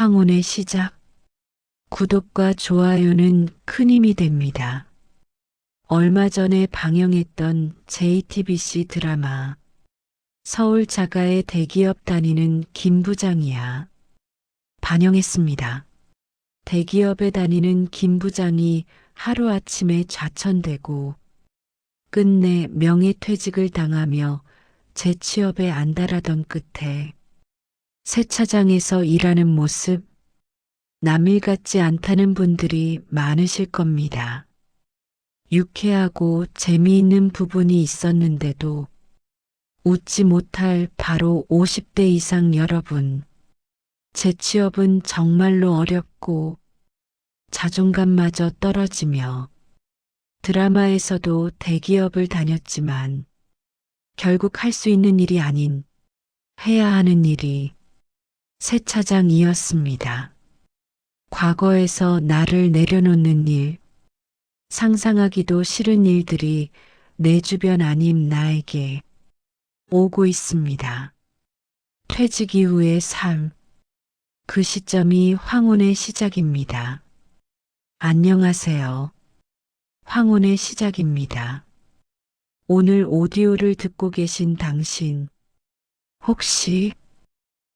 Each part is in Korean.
황혼의 시작. 구독과 좋아요는 큰 힘이 됩니다. 얼마 전에 방영했던 JTBC 드라마 서울 자가의 대기업 다니는 김 부장이야 반영했습니다. 대기업에 다니는 김 부장이 하루아침에 좌천되고 끝내 명예퇴직을 당하며 재취업에 안달하던 끝에 세차장에서 일하는 모습, 남일 같지 않다는 분들이 많으실 겁니다. 유쾌하고 재미있는 부분이 있었는데도 웃지 못할 바로 50대 이상 여러분. 재취업은 정말로 어렵고 자존감마저 떨어지며 드라마에서도 대기업을 다녔지만 결국 할 수 있는 일이 아닌 해야 하는 일이 세차장이었습니다. 과거에서 나를 내려놓는 일, 상상하기도 싫은 일들이 내 주변 아님 나에게 오고 있습니다. 퇴직 이후의 삶, 그 시점이 황혼의 시작입니다. 안녕하세요. 황혼의 시작입니다. 오늘 오디오를 듣고 계신 당신, 혹시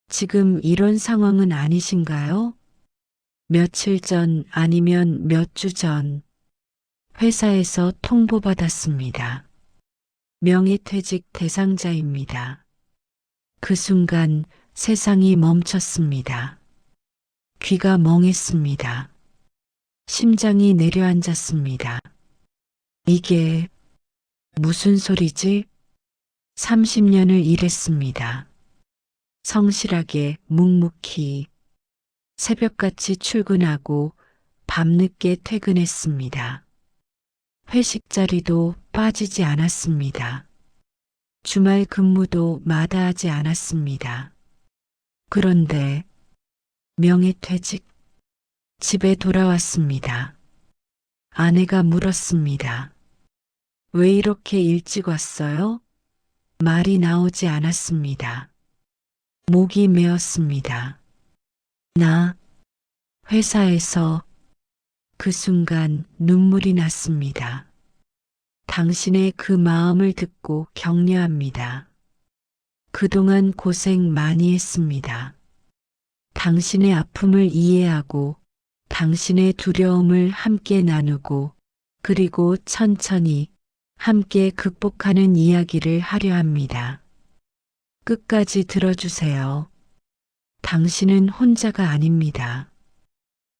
지금 이런 상황은 아니신가요? 며칠 전 아니면 몇 주 전 회사에서 통보받았습니다. 명예퇴직 대상자입니다. 그 순간 세상이 멈췄습니다. 귀가 멍했습니다. 심장이 내려앉았습니다. 이게 무슨 소리지? 30년을 일했습니다. 성실하게 묵묵히 새벽같이 출근하고 밤늦게 퇴근했습니다. 회식 자리도 빠지지 않았습니다. 주말 근무도 마다하지 않았습니다. 그런데 명예퇴직, 집에 돌아왔습니다. 아내가 물었습니다. 왜 이렇게 일찍 왔어요? 말이 나오지 않았습니다. 목이 메었습니다. 나 회사에서 그 순간 눈물이 났습니다. 당신의 그 마음을 듣고 격려합니다. 그동안 고생 많이 했습니다. 당신의 아픔을 이해하고 당신의 두려움을 함께 나누고 그리고 천천히 함께 극복하는 이야기를 하려 합니다. 끝까지 들어주세요. 당신은 혼자가 아닙니다.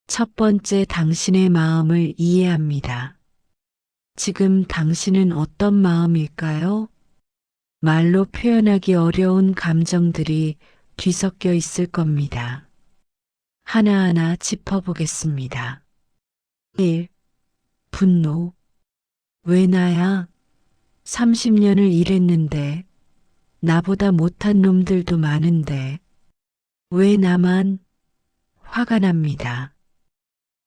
첫 번째 당신의 마음을 이해합니다. 지금 당신은 어떤 마음일까요? 말로 표현하기 어려운 감정들이 뒤섞여 있을 겁니다. 하나하나 짚어보겠습니다. 1. 분노. 왜 나야? 30년을 일했는데 나보다 못한 놈들도 많은데 왜 나만? 화가 납니다.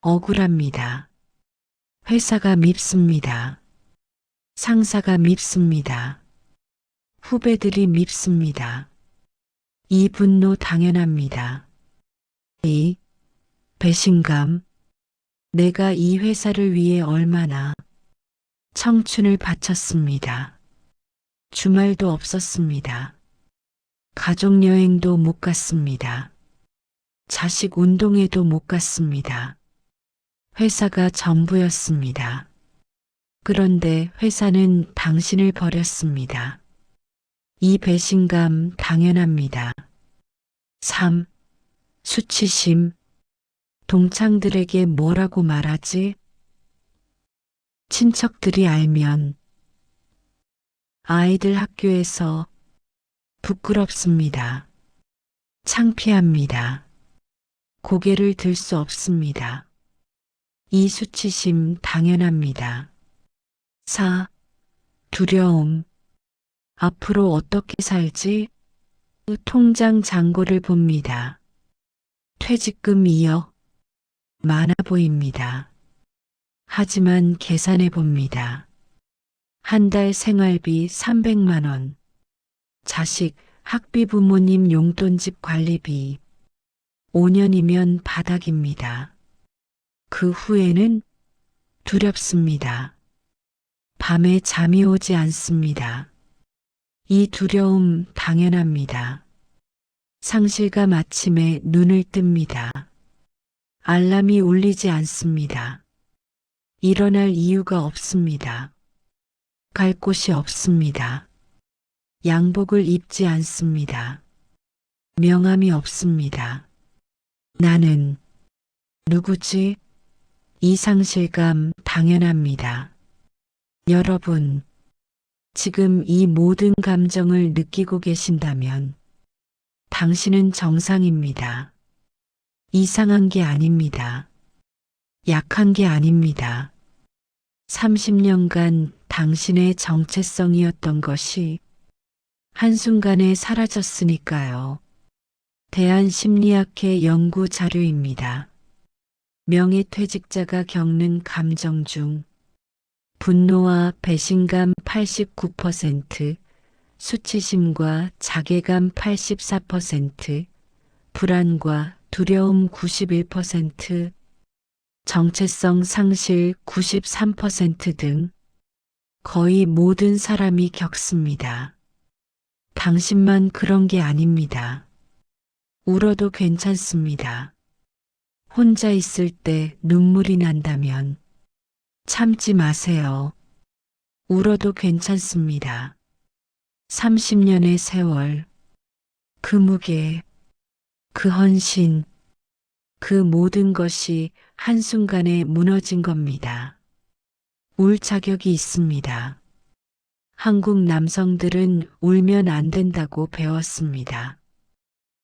억울합니다. 회사가 밉습니다. 상사가 밉습니다. 후배들이 밉습니다. 이 분노 당연합니다. 2. 배신감. 내가 이 회사를 위해 얼마나 청춘을 바쳤습니다. 주말도 없었습니다. 가족여행도 못 갔습니다. 자식 운동회도 못 갔습니다. 회사가 전부였습니다. 그런데 회사는 당신을 버렸습니다. 이 배신감 당연합니다. 3. 수치심. 동창들에게 뭐라고 말하지? 친척들이 알면 아이들 학교에서 부끄럽습니다. 창피합니다. 고개를 들 수 없습니다. 이 수치심 당연합니다. 4. 두려움. 앞으로 어떻게 살지? 통장 잔고를 봅니다. 퇴직금 2억. 많아 보입니다. 하지만 계산해 봅니다. 한 달 생활비 300만 원. 자식, 학비 부모님 용돈집 관리비. 5년이면 바닥입니다. 그 후에는 두렵습니다. 밤에 잠이 오지 않습니다. 이 두려움 당연합니다. 상실감 아침에 눈을 뜹니다. 알람이 울리지 않습니다. 일어날 이유가 없습니다. 갈 곳이 없습니다. 양복을 입지 않습니다. 명함이 없습니다. 나는 누구지? 이 상실감 당연합니다. 여러분, 지금 이 모든 감정을 느끼고 계신다면 당신은 정상입니다. 이상한 게 아닙니다. 약한 게 아닙니다. 30년간 당신의 정체성이었던 것이 한순간에 사라졌으니까요. 대한심리학회 연구 자료입니다. 명예퇴직자가 겪는 감정 중 분노와 배신감 89%, 수치심과 자괴감 84%, 불안과 두려움 91%, 정체성 상실 93% 등 거의 모든 사람이 겪습니다. 당신만 그런 게 아닙니다. 울어도 괜찮습니다. 혼자 있을 때 눈물이 난다면 참지 마세요. 울어도 괜찮습니다. 30년의 세월, 그 무게, 그 헌신, 그 모든 것이 한순간에 무너진 겁니다. 울 자격이 있습니다. 한국 남성들은 울면 안 된다고 배웠습니다.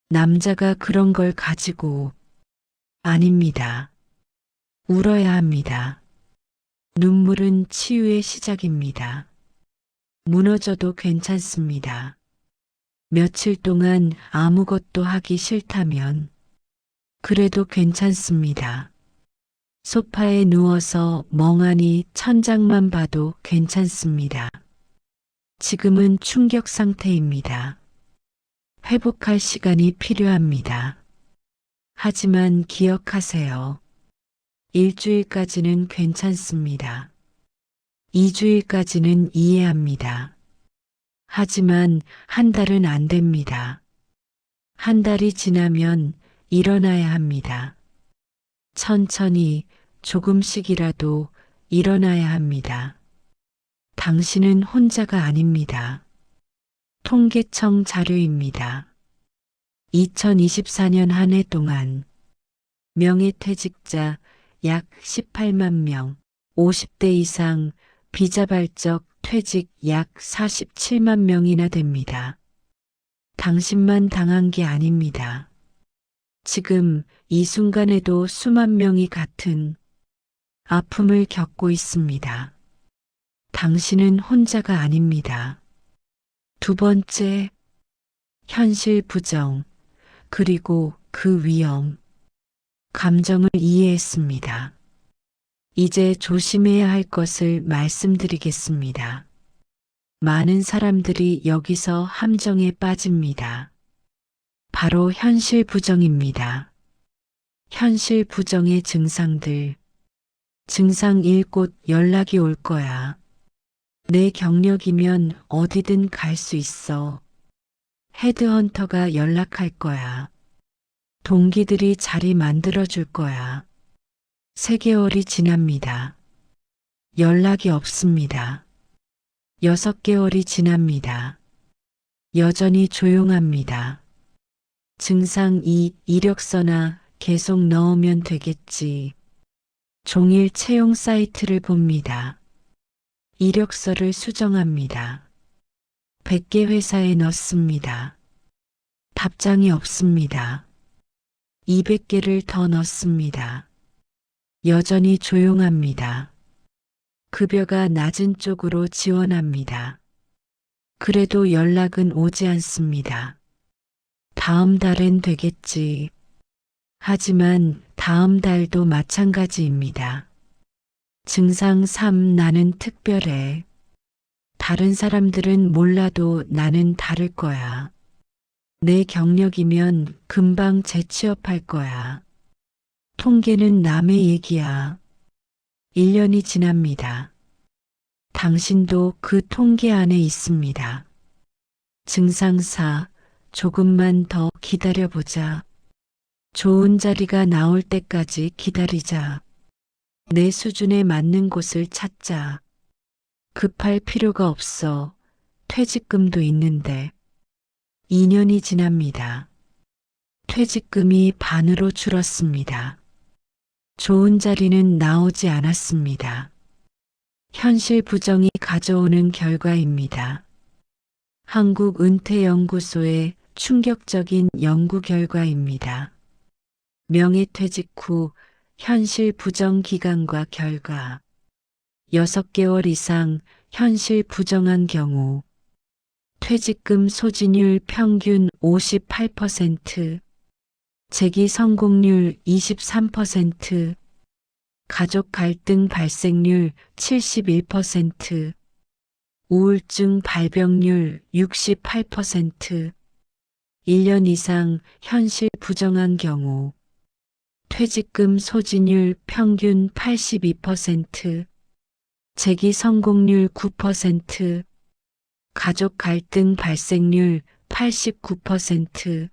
남자가 그런 걸 가지고 아닙니다. 울어야 합니다. 눈물은 치유의 시작입니다. 무너져도 괜찮습니다. 며칠 동안 아무것도 하기 싫다면 그래도 괜찮습니다. 소파에 누워서 멍하니 천장만 봐도 괜찮습니다. 지금은 충격 상태입니다. 회복할 시간이 필요합니다. 하지만 기억하세요. 일주일까지는 괜찮습니다. 2주일까지는 이해합니다. 하지만 한 달은 안 됩니다. 한 달이 지나면 일어나야 합니다. 천천히 조금씩이라도 일어나야 합니다. 당신은 혼자가 아닙니다. 통계청 자료입니다. 2024년 한 해 동안 명예퇴직자 약 18만 명, 50대 이상 비자발적 퇴직 약 47만 명이나 됩니다. 당신만 당한 게 아닙니다. 지금 이 순간에도 수만 명이 같은 아픔을 겪고 있습니다. 당신은 혼자가 아닙니다. 두 번째, 현실 부정, 그리고 그 위험, 감정을 이해했습니다. 이제 조심해야 할 것을 말씀드리겠습니다. 많은 사람들이 여기서 함정에 빠집니다. 바로 현실 부정입니다. 현실 부정의 증상들. 증상 1, 곧 연락이 올 거야. 내 경력이면 어디든 갈 수 있어. 헤드헌터가 연락할 거야. 동기들이 자리 만들어줄 거야. 3개월이 지납니다. 연락이 없습니다. 6개월이 지납니다. 여전히 조용합니다. 증상 2, 이력서나 계속 넣으면 되겠지. 종일 채용 사이트를 봅니다. 이력서를 수정합니다. 100개 회사에 넣습니다. 답장이 없습니다. 200개를 더 넣습니다. 여전히 조용합니다. 급여가 낮은 쪽으로 지원합니다. 그래도 연락은 오지 않습니다. 다음 달엔 되겠지. 하지만 다음 달도 마찬가지입니다. 증상 3, 나는 특별해. 다른 사람들은 몰라도 나는 다를 거야. 내 경력이면 금방 재취업할 거야. 통계는 남의 얘기야. 1년이 지납니다. 당신도 그 통계 안에 있습니다. 증상사, 조금만 더 기다려보자. 좋은 자리가 나올 때까지 기다리자. 내 수준에 맞는 곳을 찾자. 급할 필요가 없어. 퇴직금도 있는데. 2년이 지납니다. 퇴직금이 반으로 줄었습니다. 좋은 자리는 나오지 않았습니다. 현실 부정이 가져오는 결과입니다. 한국은퇴연구소의 충격적인 연구 결과입니다. 명예퇴직 후 현실 부정 기간과 결과 6개월 이상 현실 부정한 경우 퇴직금 소진율 평균 58%, 재기 성공률 23%, 가족 갈등 발생률 71%, 우울증 발병률 68%, 1년 이상 현실 부정한 경우 퇴직금 소진율 평균 82%, 재기 성공률 9%, 가족 갈등 발생률 89%,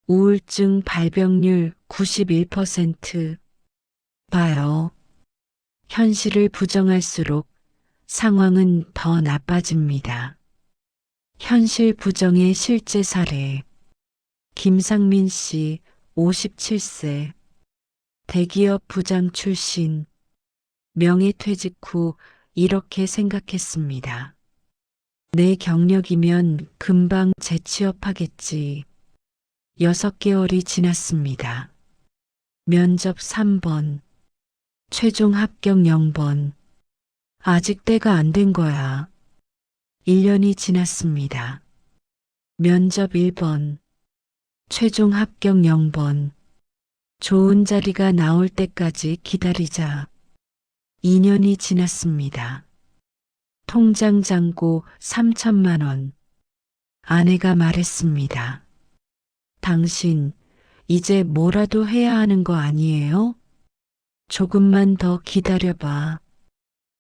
우울증 발병률 91%. 봐요. 현실을 부정할수록 상황은 더 나빠집니다. 현실 부정의 실제 사례. 김상민 씨, 57세. 대기업 부장 출신. 명예퇴직 후 이렇게 생각했습니다. 내 경력이면 금방 재취업하겠지. 6개월이 지났습니다. 면접 3번. 최종 합격 0번. 아직 때가 안 된 거야. 1년이 지났습니다. 면접 1번. 최종 합격 0번. 좋은 자리가 나올 때까지 기다리자. 2년이 지났습니다. 통장 잔고 3천만 원. 아내가 말했습니다. 당신, 이제 뭐라도 해야 하는 거 아니에요? 조금만 더 기다려봐.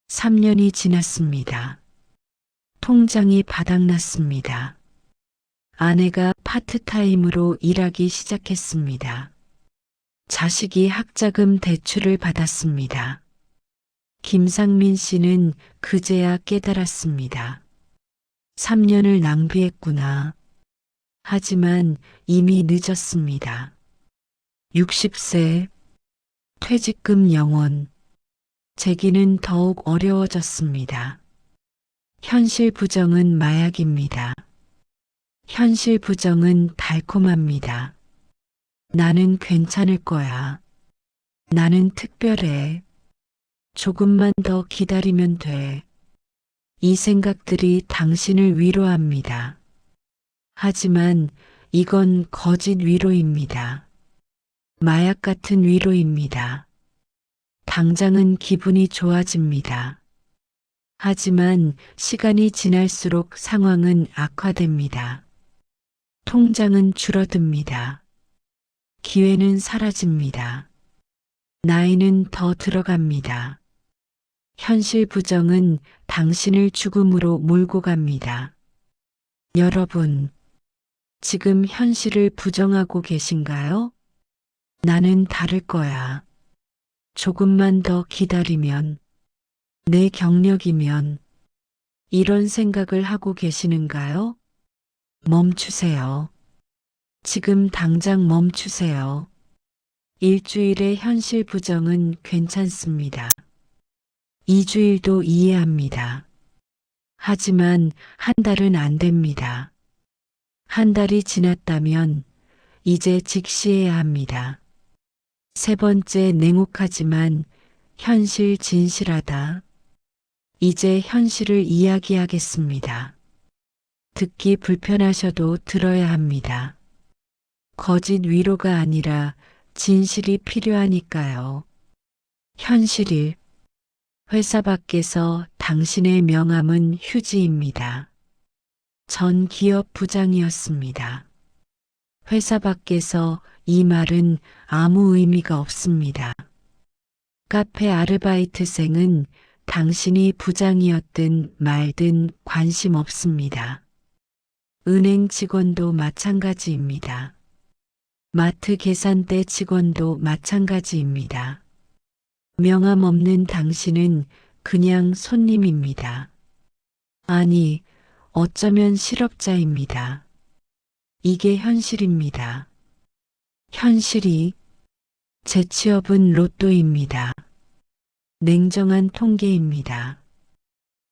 3년이 지났습니다. 통장이 바닥났습니다. 아내가 파트타임으로 일하기 시작했습니다. 자식이 학자금 대출을 받았습니다. 김상민 씨는 그제야 깨달았습니다. 3년을 낭비했구나. 하지만 이미 늦었습니다. 60세. 퇴직금 영원. 재기는 더욱 어려워졌습니다. 현실 부정은 마약입니다. 현실 부정은 달콤합니다. 나는 괜찮을 거야. 나는 특별해. 조금만 더 기다리면 돼. 이 생각들이 당신을 위로합니다. 하지만 이건 거짓 위로입니다. 마약 같은 위로입니다. 당장은 기분이 좋아집니다. 하지만 시간이 지날수록 상황은 악화됩니다. 통장은 줄어듭니다. 기회는 사라집니다. 나이는 더 들어갑니다. 현실 부정은 당신을 죽음으로 몰고 갑니다. 여러분, 지금 현실을 부정하고 계신가요? 나는 다를 거야. 조금만 더 기다리면, 내 경력이면, 이런 생각을 하고 계시는가요? 멈추세요. 지금 당장 멈추세요. 일주일의 현실 부정은 괜찮습니다. 2주일도 이해합니다. 하지만 한 달은 안 됩니다. 한 달이 지났다면 이제 직시해야 합니다. 3번째, 냉혹하지만 현실 진실하다. 이제 현실을 이야기하겠습니다. 듣기 불편하셔도 들어야 합니다. 거짓 위로가 아니라 진실이 필요하니까요. 현실일. 회사 밖에서 당신의 명함은 휴지입니다. 전 기업 부장이었습니다. 회사 밖에서 이 말은 아무 의미가 없습니다. 카페 아르바이트생은 당신이 부장이었든 말든 관심 없습니다. 은행 직원도 마찬가지입니다. 마트 계산대 직원도 마찬가지입니다. 명함 없는 당신은 그냥 손님입니다. 아니, 어쩌면 실업자입니다. 이게 현실입니다. 현실이 재취업은 로또입니다. 냉정한 통계입니다.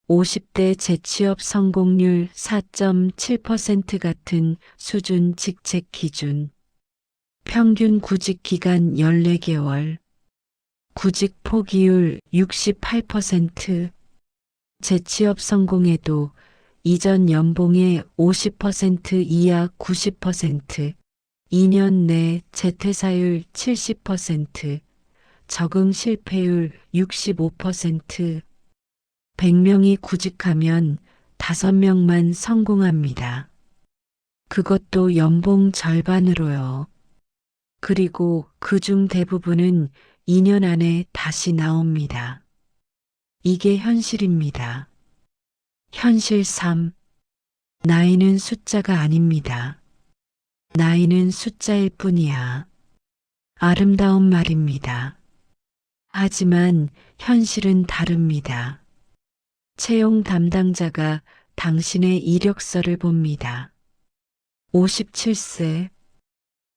50대 재취업 성공률 4.7% 같은 수준 직책 기준. 평균 구직 기간 14개월. 구직 포기율 68%. 재취업 성공에도 이전 연봉의 50% 이하 90%. 2년 내 재퇴사율 70%. 적응 실패율 65%. 100명이 구직하면 5명만 성공합니다. 그것도 연봉 절반으로요. 그리고 그중 대부분은 2년 안에 다시 나옵니다. 이게 현실입니다. 현실 3. 나이는 숫자가 아닙니다. 나이는 숫자일 뿐이야. 아름다운 말입니다. 하지만 현실은 다릅니다. 채용 담당자가 당신의 이력서를 봅니다. 57세.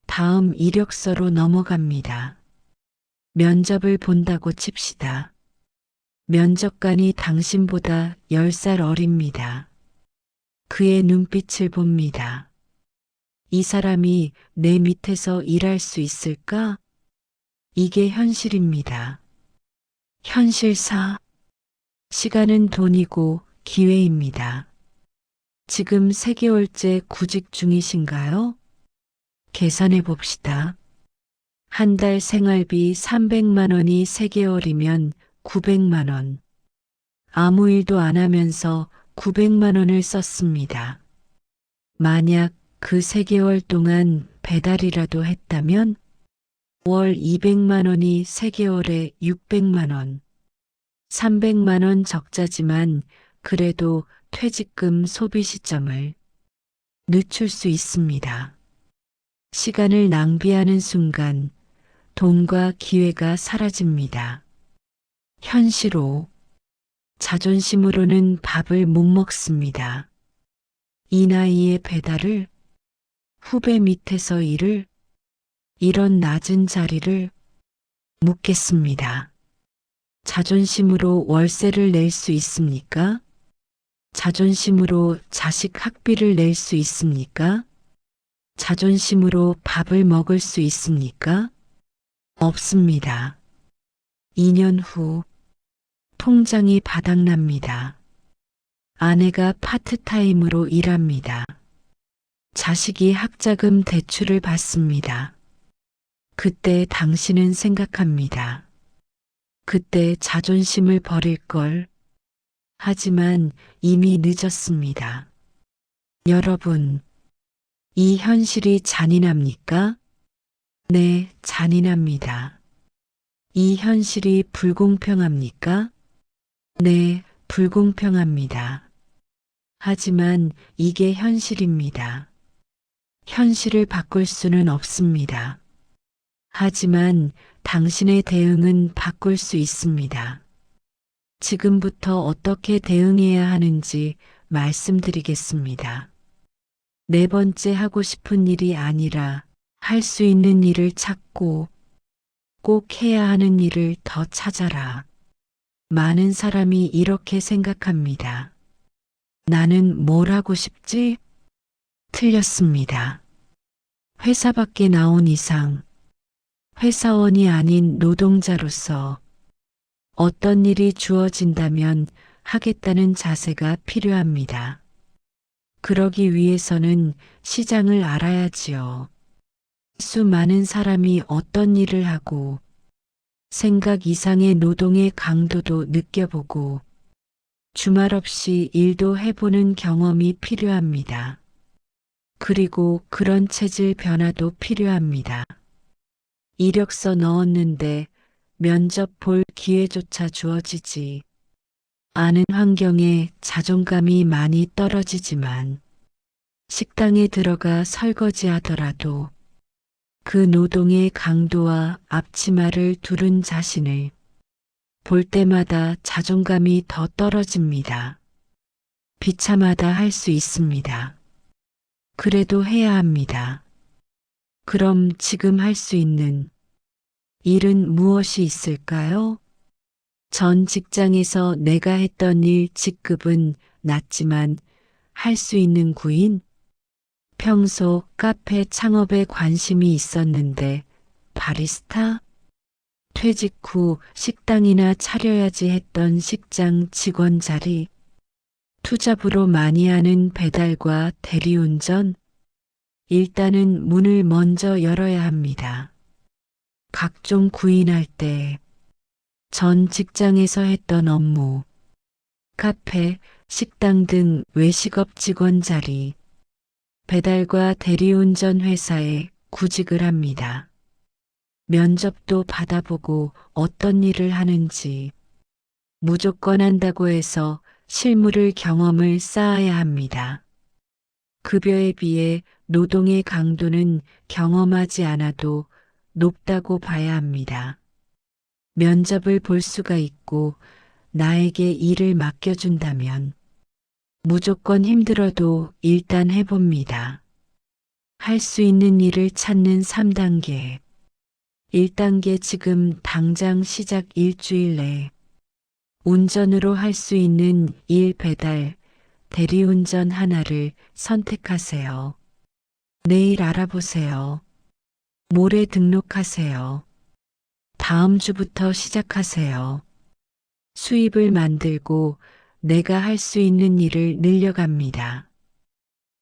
다음 이력서로 넘어갑니다. 면접을 본다고 칩시다. 면접관이 당신보다 10살 어립니다. 그의 눈빛을 봅니다. 이 사람이 내 밑에서 일할 수 있을까? 이게 현실입니다. 현실 4. 시간은 돈이고 기회입니다. 지금 3개월째 구직 중이신가요? 계산해 봅시다. 한 달 생활비 300만 원이 3개월이면 900만 원. 아무 일도 안 하면서 900만 원을 썼습니다. 만약 그 3개월 동안 배달이라도 했다면 월 200만 원이 3개월에 600만 원. 300만 원 적자지만 그래도 퇴직금 소비 시점을 늦출 수 있습니다. 시간을 낭비하는 순간 돈과 기회가 사라집니다. 현실 5. 자존심으로는 밥을 못 먹습니다. 이 나이에 배달을, 후배 밑에서 일을, 이런 낮은 자리를 묻겠습니다. 자존심으로 월세를 낼 수 있습니까? 자존심으로 자식 학비를 낼 수 있습니까? 자존심으로 밥을 먹을 수 있습니까? 없습니다. 2년 후 통장이 바닥납니다. 아내가 파트타임으로 일합니다. 자식이 학자금 대출을 받습니다. 그때 당신은 생각합니다. 그때 자존심을 버릴 걸. 하지만 이미 늦었습니다. 여러분, 이 현실이 잔인합니까? 네, 잔인합니다. 이 현실이 불공평합니까? 네, 불공평합니다. 하지만 이게 현실입니다. 현실을 바꿀 수는 없습니다. 하지만 당신의 대응은 바꿀 수 있습니다. 지금부터 어떻게 대응해야 하는지 말씀드리겠습니다. 4번째, 하고 싶은 일이 아니라 할 수 있는 일을 찾고 꼭 해야 하는 일을 더 찾아라. 많은 사람이 이렇게 생각합니다. 나는 뭘 하고 싶지? 틀렸습니다. 회사 밖에 나온 이상 회사원이 아닌 노동자로서 어떤 일이 주어진다면 하겠다는 자세가 필요합니다. 그러기 위해서는 시장을 알아야지요. 수많은 사람이 어떤 일을 하고 생각 이상의 노동의 강도도 느껴보고 주말 없이 일도 해보는 경험이 필요합니다. 그리고 그런 체질 변화도 필요합니다. 이력서 넣었는데 면접 볼 기회조차 주어지지 않은 환경에 자존감이 많이 떨어지지만 식당에 들어가 설거지 하더라도 그 노동의 강도와 앞치마를 두른 자신을 볼 때마다 자존감이 더 떨어집니다. 비참하다 할 수 있습니다. 그래도 해야 합니다. 그럼 지금 할 수 있는 일은 무엇이 있을까요? 전 직장에서 내가 했던 일 직급은 낮지만 할 수 있는 구인? 평소 카페 창업에 관심이 있었는데 바리스타? 퇴직 후 식당이나 차려야지 했던 식장 직원 자리? 투잡으로 많이 하는 배달과 대리운전? 일단은 문을 먼저 열어야 합니다. 각종 구인할 때 전 직장에서 했던 업무, 카페, 식당 등 외식업 직원 자리, 배달과 대리운전 회사에 구직을 합니다. 면접도 받아보고 어떤 일을 하는지 무조건 한다고 해서 실무를 경험을 쌓아야 합니다. 급여에 비해 노동의 강도는 경험하지 않아도 높다고 봐야 합니다. 면접을 볼 수가 있고 나에게 일을 맡겨준다면 무조건 힘들어도 일단 해봅니다. 할 수 있는 일을 찾는 3단계. 1단계 지금 당장 시작 일주일 내 운전으로 할 수 있는 일 배달, 대리운전 하나를 선택하세요. 내일 알아보세요. 모레 등록하세요. 다음 주부터 시작하세요. 수입을 만들고 내가 할 수 있는 일을 늘려갑니다.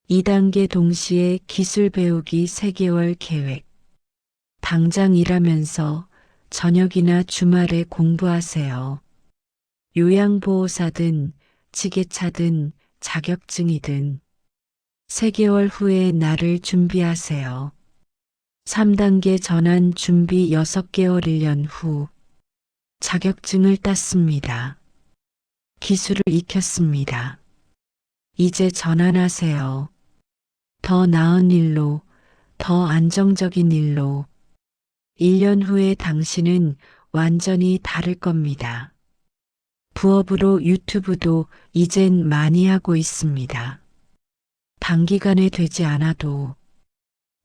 2단계 동시에 기술 배우기 3개월 계획. 당장 일하면서 저녁이나 주말에 공부하세요. 요양보호사든 지게차든 자격증이든 3개월 후에 나를 준비하세요. 3단계 전환 준비 6개월 1년 후 자격증을 땄습니다. 기술을 익혔습니다. 이제 전환하세요. 더 나은 일로, 더 안정적인 일로. 1년 후에 당신은 완전히 다를 겁니다. 부업으로 유튜브도 이젠 많이 하고 있습니다. 단기간에 되지 않아도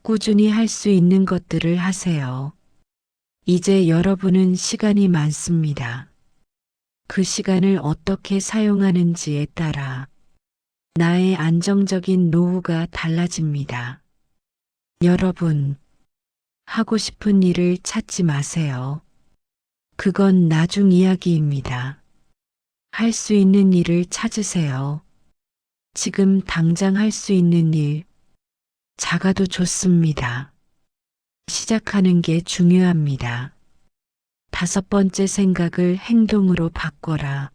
꾸준히 할 수 있는 것들을 하세요. 이제 여러분은 시간이 많습니다. 그 시간을 어떻게 사용하는지에 따라 나의 안정적인 노후가 달라집니다. 여러분, 하고 싶은 일을 찾지 마세요. 그건 나중 이야기입니다. 할 수 있는 일을 찾으세요. 지금 당장 할 수 있는 일, 작아도 좋습니다. 시작하는 게 중요합니다. 5번째 생각을 행동으로 바꿔라.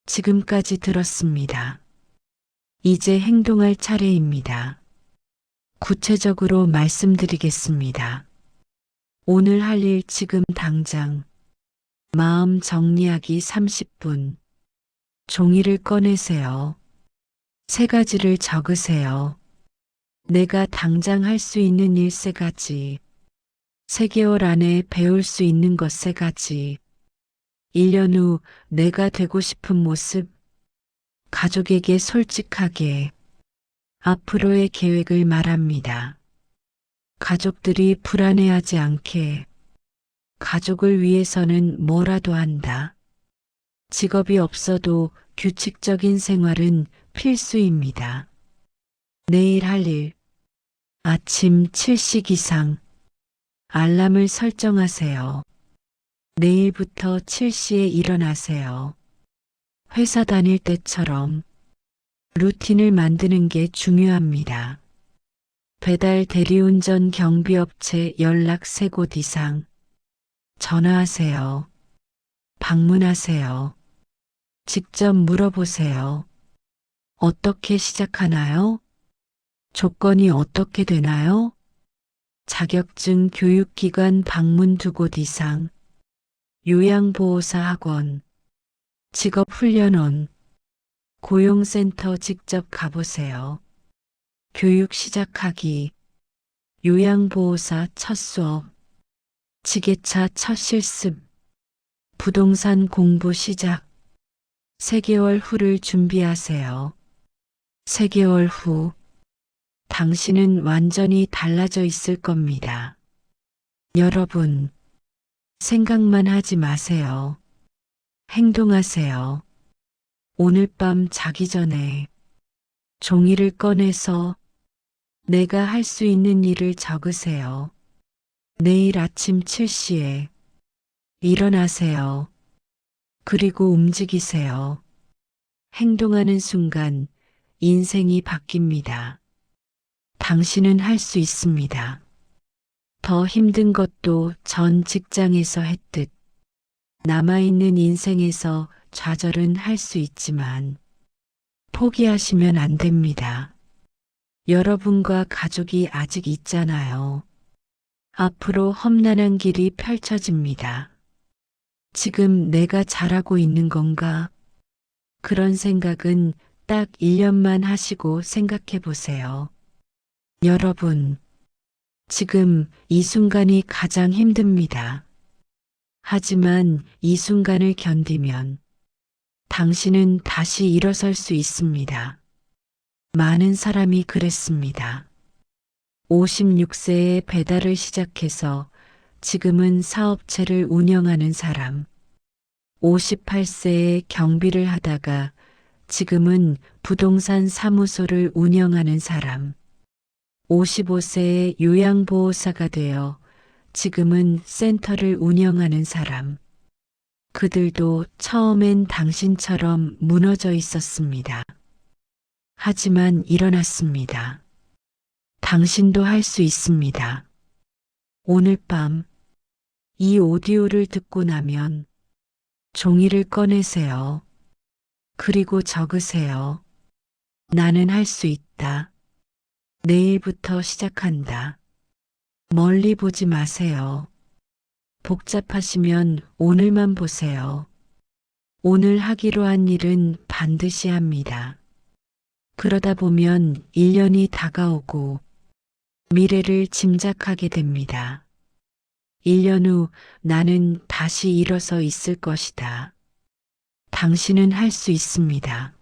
지금까지 들었습니다. 이제 행동할 차례입니다. 구체적으로 말씀드리겠습니다. 오늘 할 일 지금 당장. 마음 정리하기 30분. 종이를 꺼내세요. 3가지를 적으세요. 내가 당장 할 수 있는 일 3가지. 3개월 안에 배울 수 있는 것 3가지. 1년 후 내가 되고 싶은 모습. 가족에게 솔직하게 앞으로의 계획을 말합니다. 가족들이 불안해하지 않게 가족을 위해서는 뭐라도 한다. 직업이 없어도 규칙적인 생활은 필수입니다. 내일 할 일. 아침 7시 이상. 알람을 설정하세요. 내일부터 7시에 일어나세요. 회사 다닐 때처럼 루틴을 만드는 게 중요합니다. 배달 대리운전 경비업체 연락 3곳 이상. 전화하세요. 방문하세요. 직접 물어보세요. 어떻게 시작하나요? 조건이 어떻게 되나요? 자격증 교육기관 방문 2곳 이상, 요양보호사 학원, 직업훈련원, 고용센터 직접 가보세요. 교육 시작하기, 요양보호사 첫 수업, 지게차 첫 실습, 부동산 공부 시작. 3개월 후를 준비하세요. 3개월 후, 당신은 완전히 달라져 있을 겁니다. 여러분, 생각만 하지 마세요. 행동하세요. 오늘 밤 자기 전에 종이를 꺼내서 내가 할 수 있는 일을 적으세요. 내일 아침 7시에 일어나세요. 그리고 움직이세요. 행동하는 순간 인생이 바뀝니다. 당신은 할 수 있습니다. 더 힘든 것도 전 직장에서 했듯 남아있는 인생에서 좌절은 할 수 있지만 포기하시면 안 됩니다. 여러분과 가족이 아직 있잖아요. 앞으로 험난한 길이 펼쳐집니다. 지금 내가 잘하고 있는 건가? 그런 생각은 딱 1년만 하시고 생각해 보세요. 여러분, 지금 이 순간이 가장 힘듭니다. 하지만 이 순간을 견디면 당신은 다시 일어설 수 있습니다. 많은 사람이 그랬습니다. 56세에 배달을 시작해서 지금은 사업체를 운영하는 사람, 58세에 경비를 하다가 지금은 부동산 사무소를 운영하는 사람, 55세에 요양보호사가 되어 지금은 센터를 운영하는 사람, 그들도 처음엔 당신처럼 무너져 있었습니다. 하지만 일어났습니다. 당신도 할 수 있습니다. 오늘 밤 이 오디오를 듣고 나면 종이를 꺼내세요. 그리고 적으세요. 나는 할 수 있다. 내일부터 시작한다. 멀리 보지 마세요. 복잡하시면 오늘만 보세요. 오늘 하기로 한 일은 반드시 합니다. 그러다 보면 1년이 다가오고 미래를 짐작하게 됩니다. 1년 후 나는 다시 일어서 있을 것이다. 당신은 할 수 있습니다.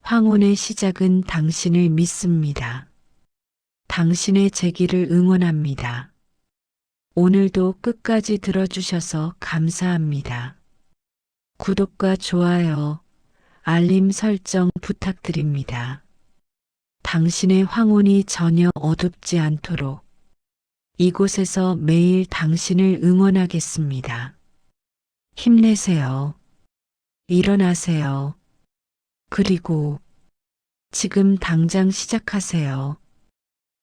황혼의 시작은 당신을 믿습니다. 당신의 재기를 응원합니다. 오늘도 끝까지 들어주셔서 감사합니다. 구독과 좋아요, 알림 설정 부탁드립니다. 당신의 황혼이 전혀 어둡지 않도록 이곳에서 매일 당신을 응원하겠습니다. 힘내세요. 일어나세요. 그리고 지금 당장 시작하세요.